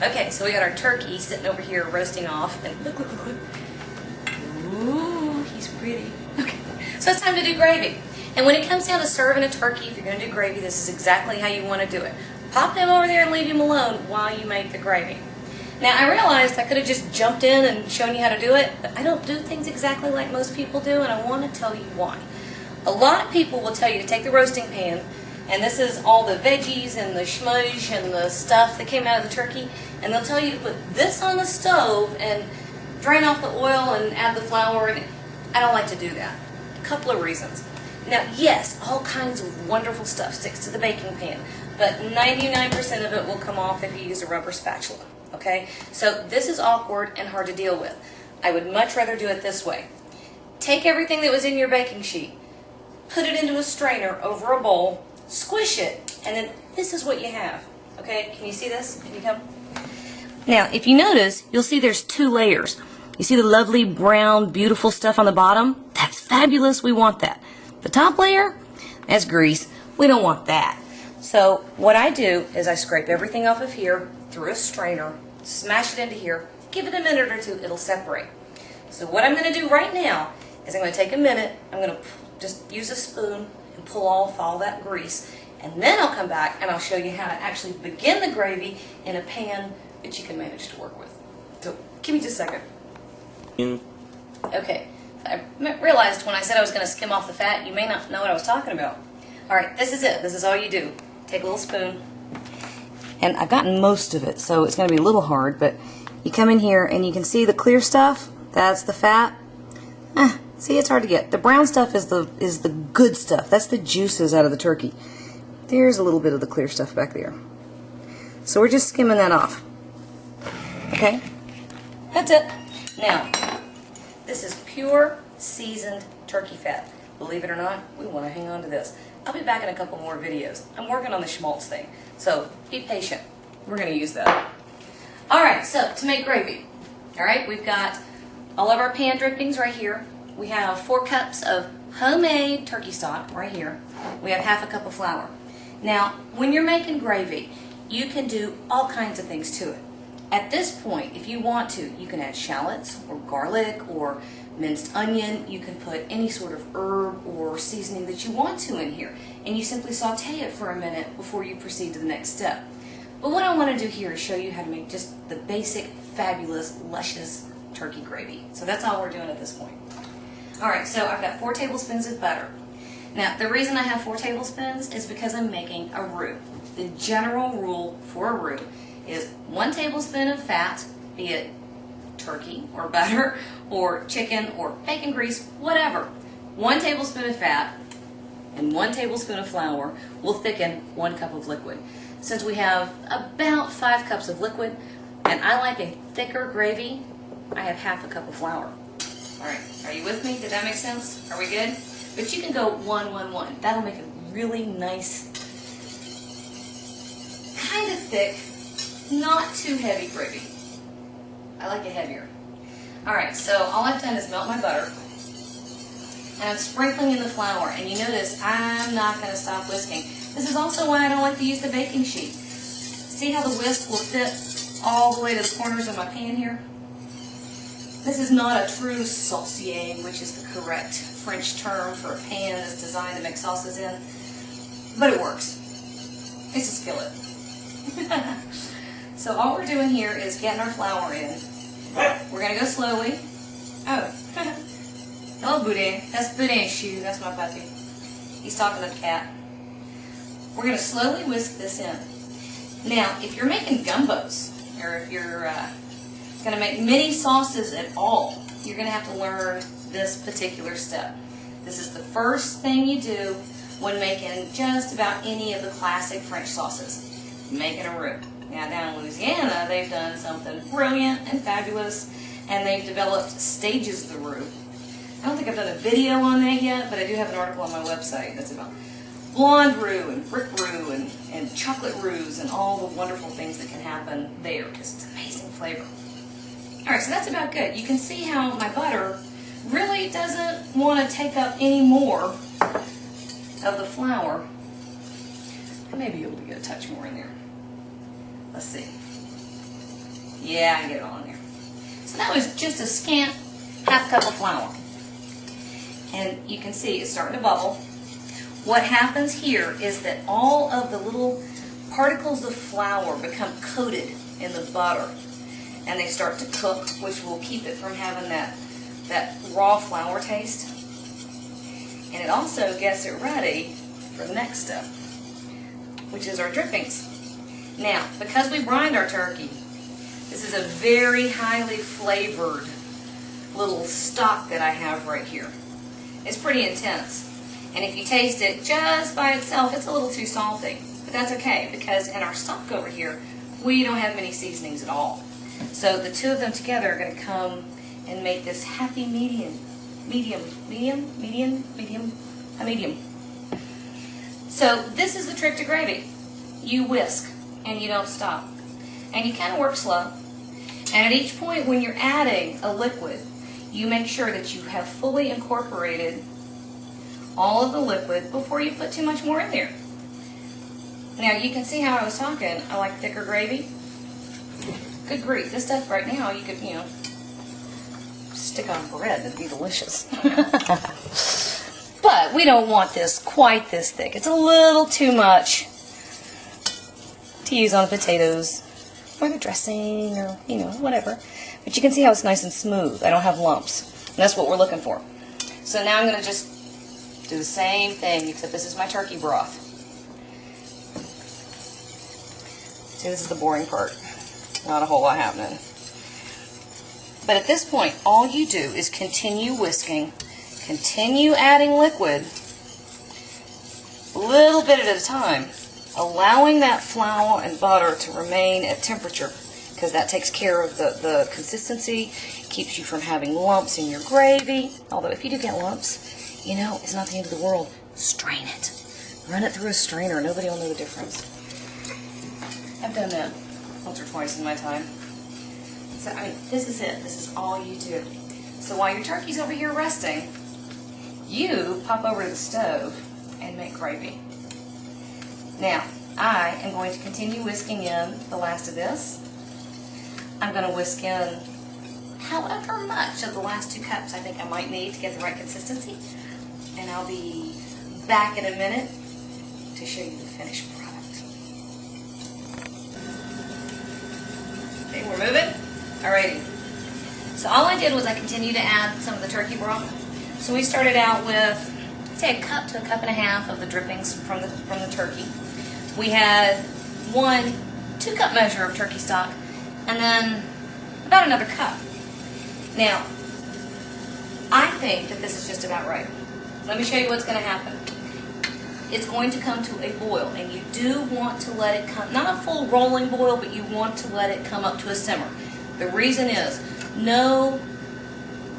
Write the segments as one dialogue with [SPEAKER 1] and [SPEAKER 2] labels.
[SPEAKER 1] Okay, so we got our turkey sitting over here roasting off, and look, look, look, look. Ooh, he's pretty. Okay, so it's time to do gravy. And when it comes down to serving a turkey, if you're going to do gravy, this is exactly how you want to do it. Pop him over there and leave him alone while you make the gravy. Now, I realized I could have just jumped in and shown you how to do it, but I don't do things exactly like most people do, and I want to tell you why. A lot of people will tell you to take the roasting pan, and this is all the veggies and the schmudge and the stuff that came out of the turkey, and they'll tell you to put this on the stove and drain off the oil and add the flour. And I don't like to do that. A couple of reasons. Now, yes, all kinds of wonderful stuff sticks to the baking pan, but 99% of it will come off if you use a rubber spatula, okay? So this is awkward and hard to deal with. I would much rather do it this way. Take everything that was in your baking sheet, put it into a strainer over a bowl, squish it, and then this is what you have, okay? Can you see this? Can you come? Now, if you notice, you'll see there's two layers. You see the lovely brown, beautiful stuff on the bottom? That's fabulous. We want that. The top layer, that's grease. We don't want that. So what I do is I scrape everything off of here through a strainer, smash it into here, give it a minute or two, it'll separate. So what I'm going to do right now is I'm going to take a minute, I'm going to just use a spoon and pull off all that grease, and then I'll come back and I'll show you how to actually begin the gravy in a pan that you can manage to work with. So give me just a second. Okay. I realized when I said I was going to skim off the fat, you may not know what I was talking about. Alright, this is it. This is all you do. Take a little spoon. And I've gotten most of it, so it's going to be a little hard, but you come in here and you can see the clear stuff. That's the fat. See, it's hard to get. The brown stuff is the good stuff. That's the juices out of the turkey. There's a little bit of the clear stuff back there. So we're just skimming that off. Okay? That's it. Now, this is pure seasoned turkey fat. Believe it or not, we want to hang on to this. I'll be back in a couple more videos. I'm working on the schmaltz thing, so be patient. We're going to use that. Alright, so to make gravy. Alright, we've got all of our pan drippings right here. We have 4 cups of homemade turkey stock right here. We have half a cup of flour. Now, when you're making gravy, you can do all kinds of things to it. At this point, if you want to, you can add shallots or garlic or minced onion. You can put any sort of herb or seasoning that you want to in here. And you simply saute it for a minute before you proceed to the next step. But what I want to do here is show you how to make just the basic, fabulous, luscious turkey gravy. So that's all we're doing at this point. Alright, so I've got 4 tablespoons of butter. Now, the reason I have 4 tablespoons is because I'm making a roux. The general rule for a roux is 1 tablespoon of fat, be it turkey or butter or chicken or bacon grease, whatever. 1 tablespoon of fat and 1 tablespoon of flour will thicken 1 cup of liquid. Since we have about 5 cups of liquid, and I like a thicker gravy, I have half a cup of flour. Alright, are you with me? Did that make sense? Are we good? But you can go 1, 1, 1. That'll make a really nice, kind of thick, not too heavy gravy. I like it heavier. Alright, so all I've done is melt my butter. And I'm sprinkling in the flour. And you notice I'm not going to stop whisking. This is also why I don't like to use the baking sheet. See how the whisk will fit all the way to the corners of my pan here? This is not a true saucier, which is the correct French term for a pan that's designed to make sauces in. But it works. It's a skillet. So all we're doing here is getting our flour in. We're going to go slowly. Oh. Hello, Boudin. That's Boudin's shoe. That's my puppy. He's talking to the cat. We're going to slowly whisk this in. Now, if you're making gumbos, or if you're going to make many sauces at all, you're going to have to learn this particular step. This is the first thing you do when making just about any of the classic French sauces. Making a roux. Now down in Louisiana, they've done something brilliant and fabulous, and they've developed stages of the roux. I don't think I've done a video on that yet, but I do have an article on my website that's about blonde roux and brick roux and chocolate roux and all the wonderful things that can happen there, because it's amazing flavor. Alright, so that's about good. You can see how my butter really doesn't want to take up any more of the flour. I may be able to get a touch more in there. Let's see. Yeah, I can get it all in there. So that was just a scant half cup of flour. And you can see it's starting to bubble. What happens here is that all of the little particles of flour become coated in the butter. And they start to cook, which will keep it from having that raw flour taste. And it also gets it ready for the next step, which is our drippings. Now, because we brined our turkey, this is a very highly flavored little stock that I have right here. It's pretty intense. And if you taste it just by itself, it's a little too salty. But that's okay, because in our stock over here, we don't have many seasonings at all. So the two of them together are going to come and make this happy medium. So this is the trick to gravy. You whisk and you don't stop. And you kind of work slow. And at each point when you're adding a liquid, you make sure that you have fully incorporated all of the liquid before you put too much more in there. Now you can see how I was talking. I like thicker gravy. Good grief, this stuff right now you could, stick on bread. It'd be delicious. But we don't want this quite this thick. It's a little too much to use on the potatoes or the dressing or, whatever. But you can see how it's nice and smooth. I don't have lumps. And that's what we're looking for. So now I'm going to just do the same thing, except this is my turkey broth. See, this is the boring part. Not a whole lot happening. But at this point, all you do is continue whisking, continue adding liquid, a little bit at a time, allowing that flour and butter to remain at temperature, because that takes care of the consistency, keeps you from having lumps in your gravy. Although if you do get lumps, it's not the end of the world. Strain it. Run it through a strainer. Nobody will know the difference. I've done that once or twice in my time. So, this is it. This is all you do. So while your turkey's over here resting, you pop over to the stove and make gravy. Now, I am going to continue whisking in the last of this. I'm going to whisk in however much of the last 2 cups I think I might need to get the right consistency. And I'll be back in a minute to show you the finished product. Okay, we're moving. Alrighty. So all I did was I continued to add some of the turkey broth. So we started out with, say, a cup to a cup and a half of the drippings from the turkey. We had 1 2-cup measure of turkey stock, and then about another cup. Now, I think that this is just about right. Let me show you what's going to happen. It's going to come to a boil, and you do want to let it come, not a full rolling boil, but you want to let it come up to a simmer. The reason is, no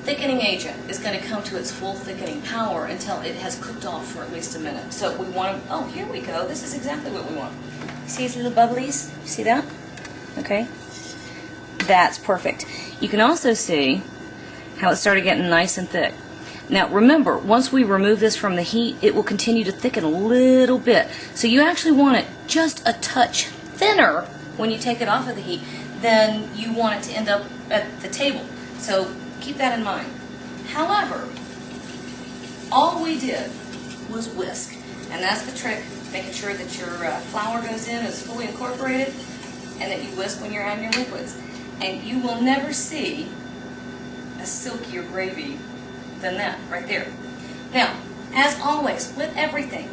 [SPEAKER 1] thickening agent is going to come to its full thickening power until it has cooked off for at least a minute. So we want to, here we go. This is exactly what we want. See these little bubblies? You see that? Okay. That's perfect. You can also see how it started getting nice and thick. Now remember, once we remove this from the heat, it will continue to thicken a little bit. So you actually want it just a touch thinner when you take it off of the heat than you want it to end up at the table. So keep that in mind. However, all we did was whisk. And that's the trick, making sure that your flour goes in, is fully incorporated, and that you whisk when you're adding your liquids. And you will never see a silkier gravy than that right there. Now, as always, with everything,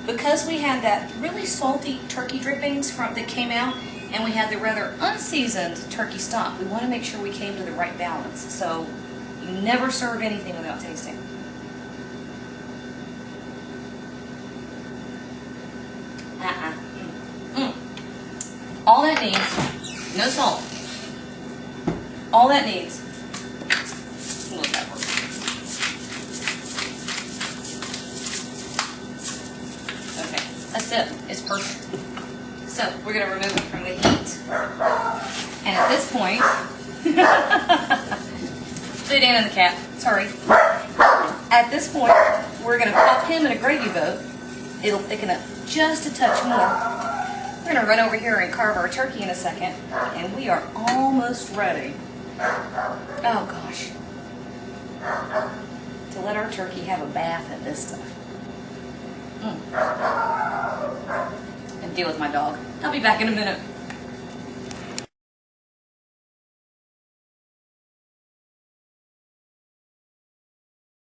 [SPEAKER 1] because we had that really salty turkey drippings that came out, and we had the rather unseasoned turkey stock, we want to make sure we came to the right balance. So you never serve anything without tasting. All that needs, no salt. All that needs, a little pepper. Okay, that's it. It's perfect. So we're going to remove it from the heat. And at this point, put it in the cap. Sorry. At this point, we're going to pop him in a gravy boat. It'll thicken up just a touch more. We're gonna run over here and carve our turkey in a second, and we are almost ready. Oh gosh. To let our turkey have a bath in this stuff. And deal with my dog. I'll be back in a minute.